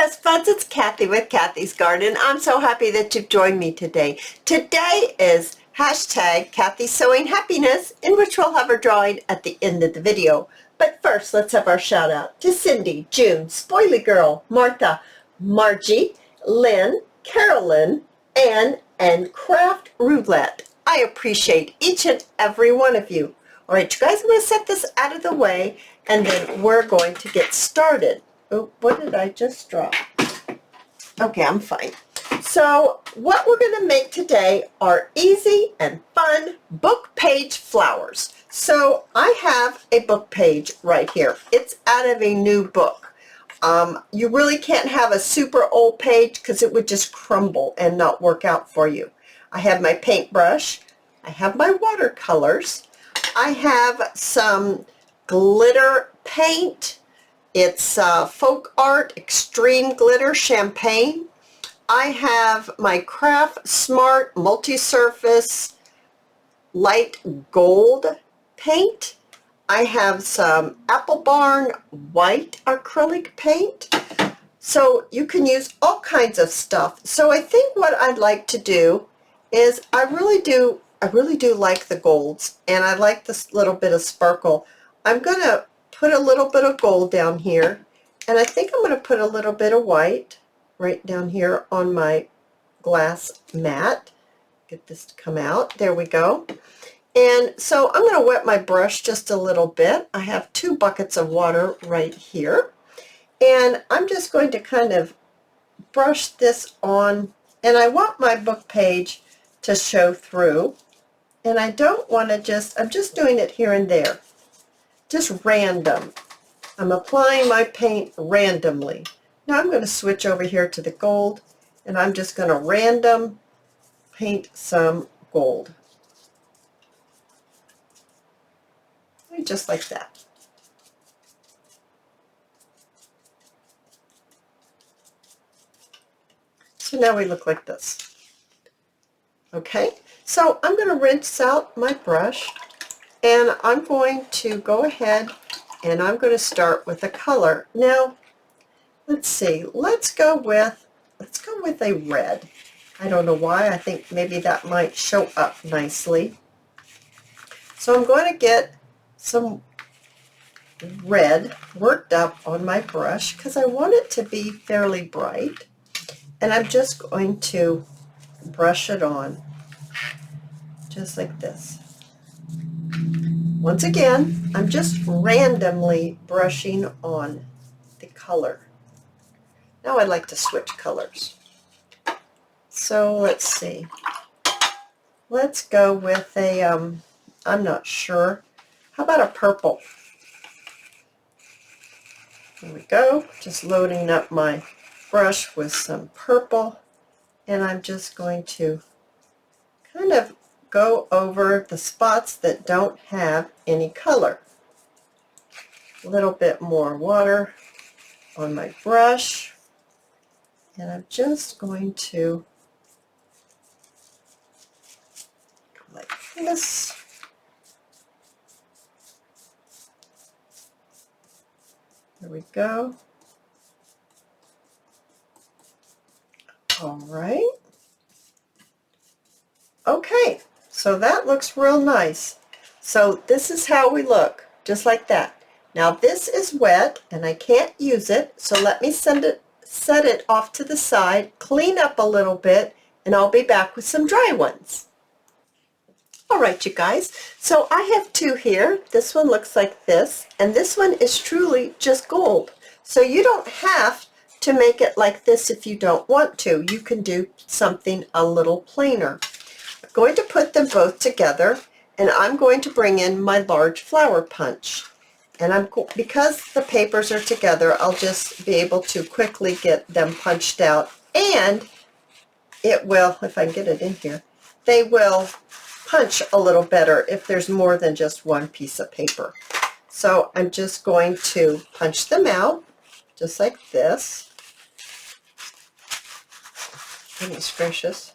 best buds, it's Cathy with Cathy's Garden. I'm so happy that you've joined me today. Today is hashtag cathysowinghappiness, in which we'll have our drawing at the end of the video. But first, let's have our shout out to Cindy, June, Spoily Girl, Martha, Margie, Lynn, Carolyn, Ann, and Craft Roulette. I appreciate each and every one of you. All right, you guys, I'm going to set this out of the way, and then we're going to get started. Oh, what did I just draw? Okay, I'm fine. So what we're going to make today are easy and fun book page flowers. So I have a book page right here. It's out of a new book. You really can't have a super old page because it would just crumble and not work out for you. I have my paintbrush. I have my watercolors. I have some glitter paint. It's Folk Art Extreme Glitter Champagne. I have my Craft Smart Multi-Surface Light Gold paint. I have some Apple Barn White acrylic paint. So you can use all kinds of stuff. So I think what I'd like to do is I really do like the golds, and I like this little bit of sparkle. I'm going to put a little bit of gold down here, and I think I'm going to put a little bit of white right down here on my glass mat. Get this to come out. There we go. And so I'm going to wet my brush just a little bit. I have 2 buckets of water right here, and I'm just going to kind of brush this on, and I want my book page to show through, and I don't want to I'm just doing it here and there. Just random. I'm applying my paint randomly. Now I'm going to switch over here to the gold, and I'm just going to random paint some gold. Just like that. So now we look like this. Okay, so I'm going to rinse out my brush, and I'm going to go ahead and I'm going to start with a color. Now, let's see. Let's go with a red. I don't know why. I think maybe that might show up nicely. So I'm going to get some red worked up on my brush because I want it to be fairly bright, and I'm just going to brush it on just like this. Once again, I'm just randomly brushing on the color. Now I'd like to switch colors. So let's see. Let's go with a, I'm not sure. How about a purple? There we go. Just loading up my brush with some purple, and I'm just going to kind of go over the spots that don't have any color. A little bit more water on my brush, and I'm just going to go like this. There we go. All right. Okay, so that looks real nice. So this is how we look, just like that. Now this is wet and I can't use it, so let me set it off to the side, clean up a little bit, and I'll be back with some dry ones. All right, you guys, so I have 2 here. This one looks like this, and this one is truly just gold. So you don't have to make it like this if you don't want to. You can do something a little plainer. I'm going to put them both together, and I'm going to bring in my large flower punch. And because the papers are together, I'll just be able to quickly get them punched out, and it will, if I can get it in here, they will punch a little better if there's more than just one piece of paper. So I'm just going to punch them out just like this. Goodness gracious.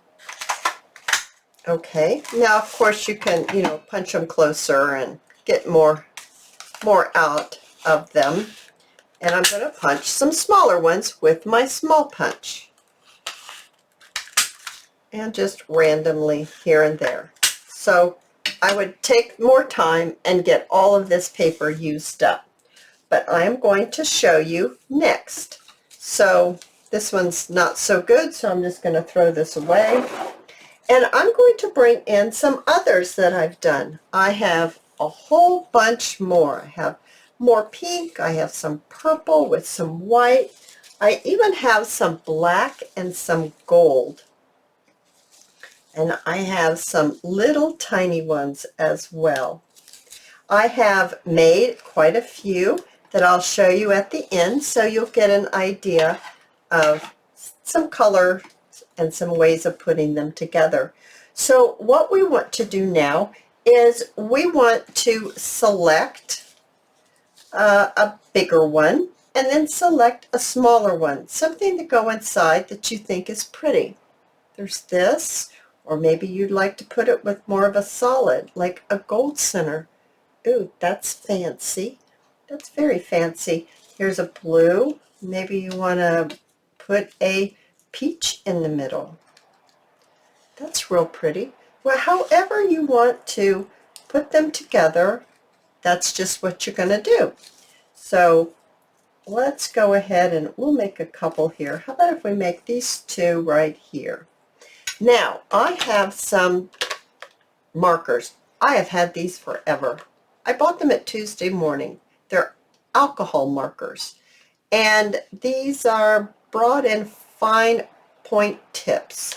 Okay, now of course you can, punch them closer and get more out of them. And I'm going to punch some smaller ones with my small punch. And just randomly here and there. So I would take more time and get all of this paper used up. But I am going to show you next. So this one's not so good, so I'm just going to throw this away. And I'm going to bring in some others that I've done. I have a whole bunch more. I have more pink. I have some purple with some white. I even have some black and some gold. And I have some little tiny ones as well. I have made quite a few that I'll show you at the end, so you'll get an idea of some color and some ways of putting them together. So what we want to do now is we want to select a bigger one and then select a smaller one, something to go inside that you think is pretty. There's this, or maybe you'd like to put it with more of a solid, like a gold center. Ooh, that's fancy. That's very fancy. Here's a blue. Maybe you want to put a peach in the middle. That's real pretty. Well, however you want to put them together, that's just what you're going to do. So let's go ahead and we'll make a couple here. How about if we make these two right here? Now, I have some markers. I have had these forever. I bought them at Tuesday Morning. They're alcohol markers. And these are broad and fine point tips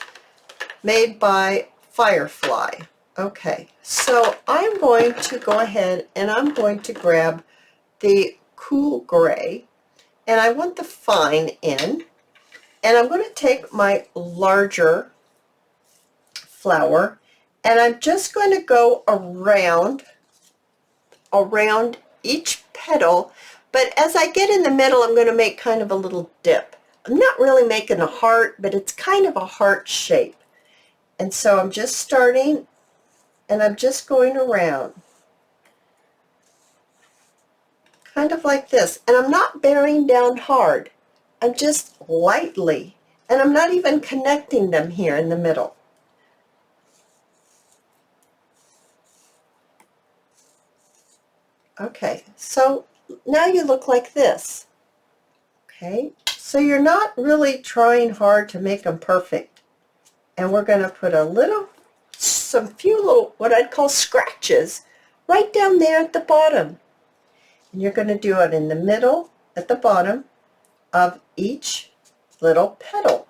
made by Firefly. Okay, so I'm going to go ahead and I'm going to grab the cool gray, and I want the fine in, and I'm going to take my larger flower, and I'm just going to go around each petal, but as I get in the middle, I'm going to make kind of a little dip. I'm not really making a heart, but it's kind of a heart shape. And so I'm just starting, and I'm just going around, kind of like this. And I'm not bearing down hard. I'm just lightly, and I'm not even connecting them here in the middle. Okay, so now you look like this. Okay, so you're not really trying hard to make them perfect. And we're going to put some few little, what I'd call scratches, right down there at the bottom. And you're going to do it in the middle, at the bottom of each little petal.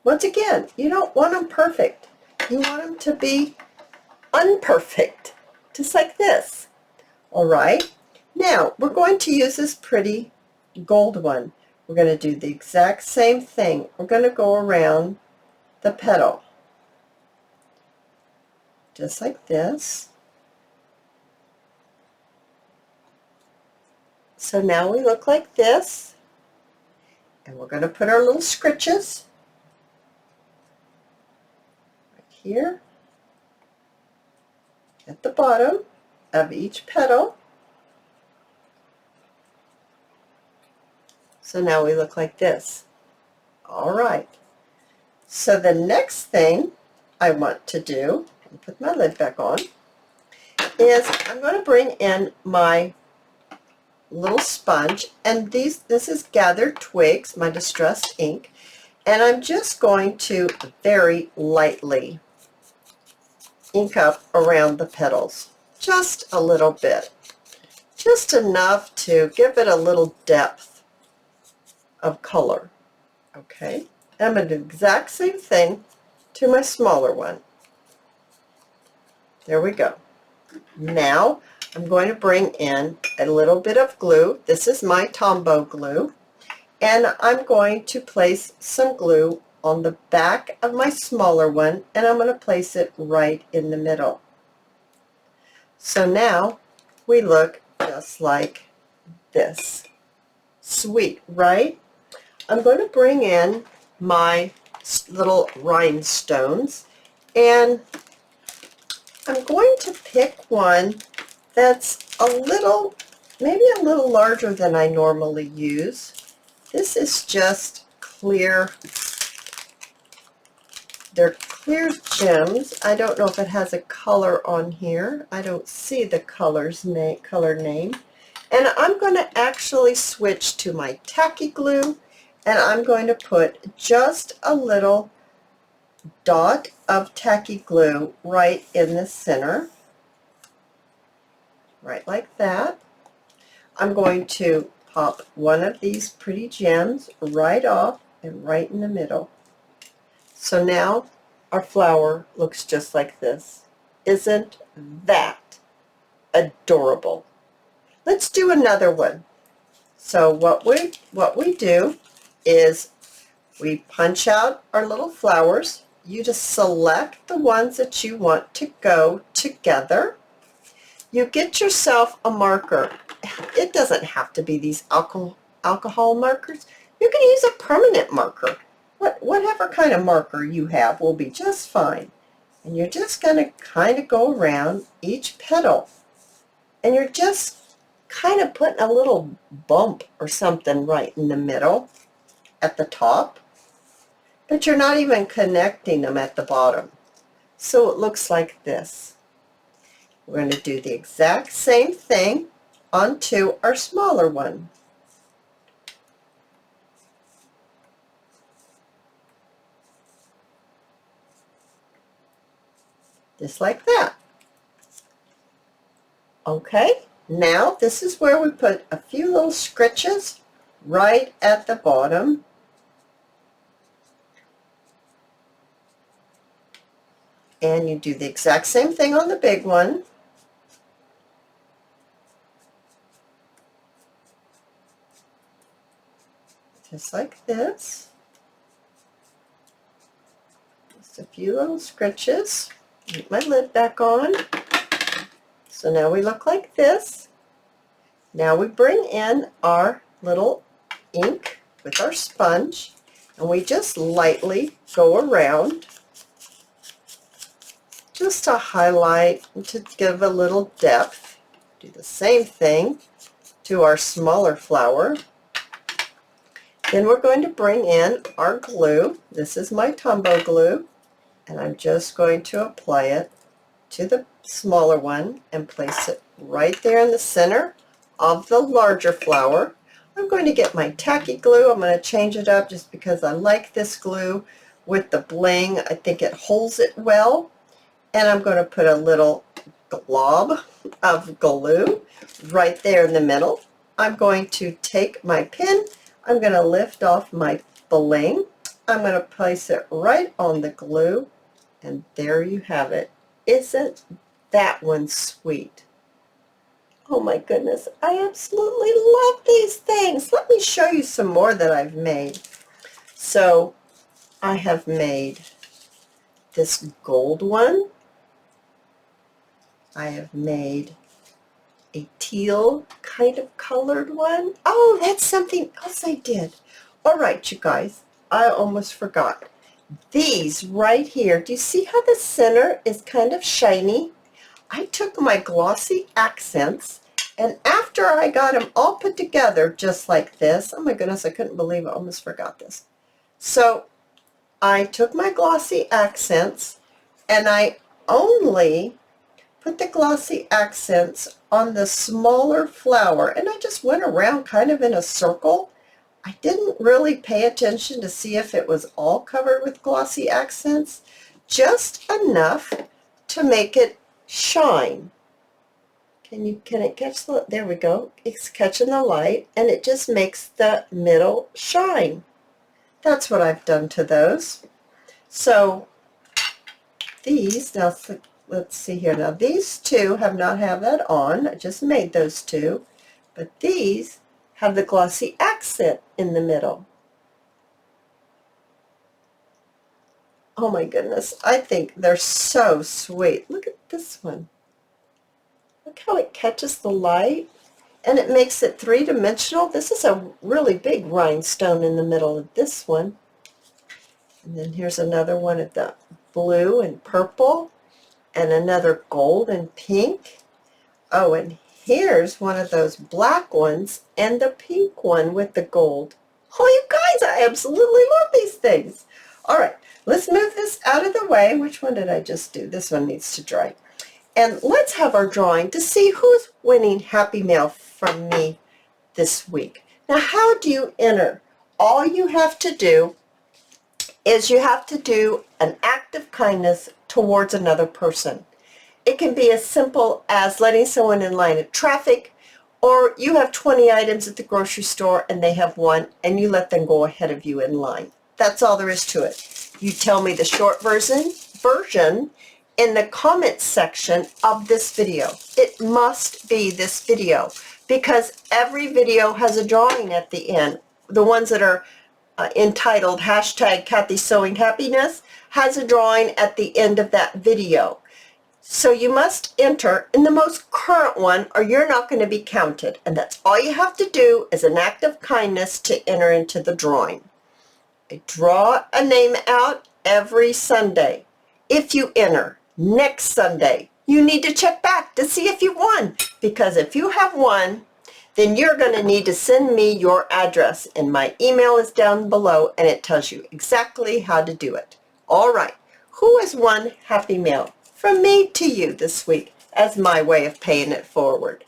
Once again, you don't want them perfect. You want them to be unperfect, just like this. All right, now we're going to use this pretty gold one. We're going to do the exact same thing. We're going to go around the petal, just like this. So now we look like this, and we're going to put our little scritches right here at the bottom of each petal. So now we look like this. All right. So the next thing I want to do, and put my lid back on, is I'm going to bring in my little sponge, and this is Gathered Twigs, my distressed ink, and I'm just going to very lightly ink up around the petals, just a little bit, just enough to give it a little depth of color. Okay, I'm going to do the exact same thing to my smaller one. There we go. Now I'm going to bring in a little bit of glue. This is my Tombow glue, and I'm going to place some glue on the back of my smaller one, and I'm going to place it right in the middle. So now we look just like this. Sweet, right? I'm going to bring in my little rhinestones, and I'm going to pick one that's a little maybe a little larger than I normally use. This is just clear. They're clear gems. I don't know if it has a color on here. I don't see the color name. And I'm going to actually switch to my tacky glue, and I'm going to put just a little dot of tacky glue right in the center, right like that. I'm going to pop one of these pretty gems right off and right in the middle. So now our flower looks just like this. Isn't that adorable? Let's do another one. So what we do is we punch out our little flowers. You just select the ones that you want to go together. You get yourself a marker. It doesn't have to be these alcohol markers. You can use a permanent marker. Whatever kind of marker you have will be just fine. And you're just going to kind of go around each petal. And you're just kind of putting a little bump or something right in the middle at the top. But you're not even connecting them at the bottom. So it looks like this. We're going to do the exact same thing onto our smaller one. Just like that. Okay, now this is where we put a few little scritches right at the bottom. And you do the exact same thing on the big one. Just like this. Just a few little scritches. Put my lid back on. So now we look like this. Now we bring in our little ink with our sponge, and we just lightly go around just to highlight and to give a little depth. Do the same thing to our smaller flower. Then we're going to bring in our glue. This is my Tombow glue, and I'm just going to apply it to the smaller one and place it right there in the center of the larger flower. I'm going to get my tacky glue. I'm going to change it up just because I like this glue with the bling. I think it holds it well. And I'm going to put a little glob of glue right there in the middle. I'm going to take my pin. I'm going to lift off my bling. I'm going to place it right on the glue, and there you have it. Isn't that one sweet? Oh my goodness, I absolutely love these things. Let me show you some more that I've made. So I have made this gold one. I have made a teal kind of colored one. Oh, that's something else I did. All right, you guys, I almost forgot. These right here, do you see how the center is kind of shiny? I took my glossy accents, and after I got them all put together just like this, oh my goodness, I couldn't believe I almost forgot this. So I took my glossy accents, and I only put the glossy accents on the smaller flower, and I just went around kind of in a circle. I didn't really pay attention to see if it was all covered with glossy accents, just enough to make it shine. Can it catch the, there we go, it's catching the light, and it just makes the middle shine. That's what I've done to those. So these, now let's see here. Now these two have not have that on. I just made those two. But these have the glossy accent in the middle. Oh my goodness. I think they're so sweet. Look at this one. Look how it catches the light. And it makes it three-dimensional. This is a really big rhinestone in the middle of this one. And then here's another one of the blue and purple. And another gold and pink. Oh, and here's one of those black ones and the pink one with the gold. Oh, you guys, I absolutely love these things. All right, let's move this out of the way. Which one did I just do? This one needs to dry. And let's have our drawing to see who's winning Happy Mail from me this week. Now, how do you enter? All you have to do is you have to do an act of kindness towards another person. It can be as simple as letting someone in line at traffic, or you have 20 items at the grocery store and they have one, and you let them go ahead of you in line. That's all there is to it. You tell me the short version in the comments section of this video. It must be this video because every video has a drawing at the end. The ones that are entitled hashtag cathysowinghappiness has a drawing at the end of that video. So you must enter in the most current one or you're not going to be counted. And that's all you have to do is an act of kindness to enter into the drawing. I draw a name out every Sunday. If you enter next Sunday, you need to check back to see if you won. Because if you have won, then you're going to need to send me your address. And my email is down below and it tells you exactly how to do it. All right, who has won Happy Mail from me to you this week as my way of paying it forward?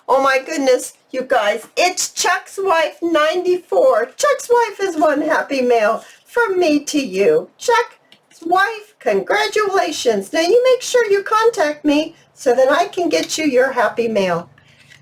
Oh my goodness, you guys, it's Chuck's wife 94. Chuck's wife has won Happy Mail from me to you. Chuck's wife, congratulations. Now you make sure you contact me so that I can get you your Happy Mail.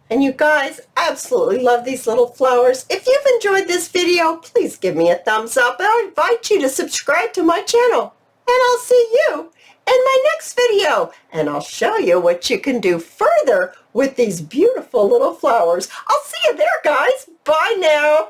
And you guys, I absolutely love these little flowers. If you've enjoyed this video, please give me a thumbs up. And I invite you to subscribe to my channel. And I'll see you in my next video. And I'll show you what you can do further with these beautiful little flowers. I'll see you there, guys. Bye now.